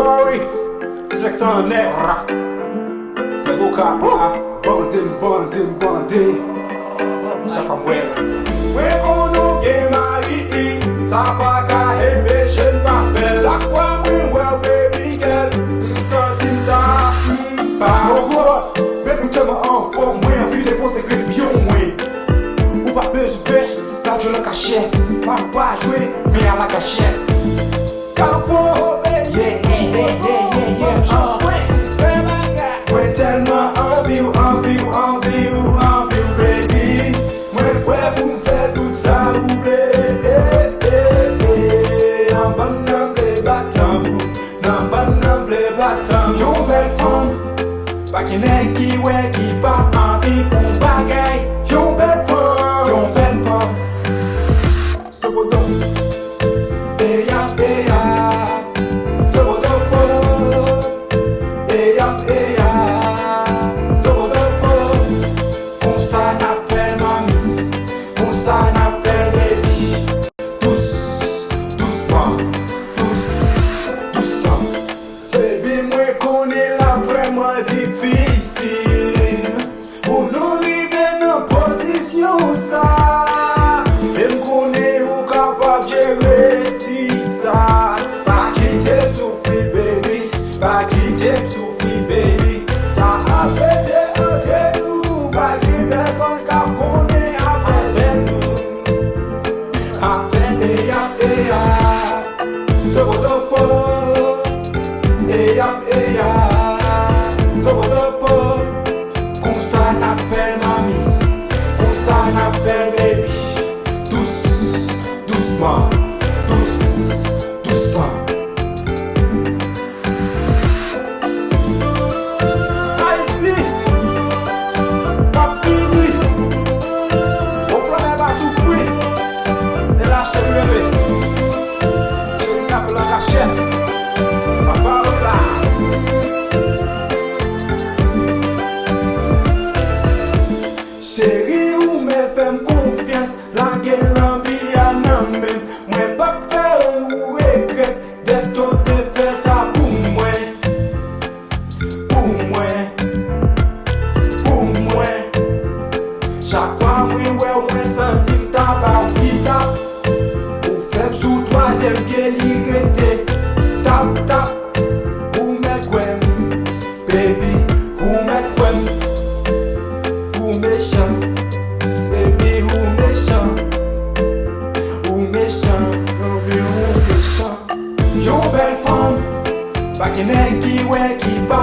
Rory, 609. Pegou o capo, Bande. Chapa Mwen. Mwen kono gen mari, sa pa ka chen pa fel. Chaque fois mwen wè baby girl, m'sentim ta pa. Moko, baby tellement en forme, mwen envie de poser que pion mwen. Ou pas besoin de la le cachet, ma pas jouer, mais à la cachette. Carrefour, yeah. Mwen tellement en view, baby. Mwen fwe pou m'fè tout sa roule. Nan ban ble batan bou, nan ban ble batan. Yon bel fom, pa ki nek ki we ki pa anvi pou bagay. Yon bel fom, Sobodon, eya, Sobodon po, eya, Sobodon po. On sa na fel mami, on sa na fel baby. Doucement, baby mwen konen la vreman difficile. Pour nou rive nan posisyon sa. E m konen ou kapab jere ti sa. Pa kite m soufri baby, pa kite m soufri baby. Sa apete entre nou, pa ki person ka konen apete nou. Afen eya, Sobodon po, eya, Sobodon po. Kon sa na fel mami, kon sa na fel baby. Doucement. Haïti, pas fini. Au plan va souffrir. De la chaîne bébé. Je tape la cachette. Papa là. Chérie ou me fais confiance. La gueule l'envie à nan même. Moi pas faire ou regret. Desto te fait ça pour moi. Chaque fois mwen sentim ta parti tap. Ou fèm sou troisième pied li rete. Tap, ou met kwem. Baby, ou met kwem. Ou méchant, baby, ou méchant. Baby, ou méchant. Yon bel femme, pa ki nek ki we ki pa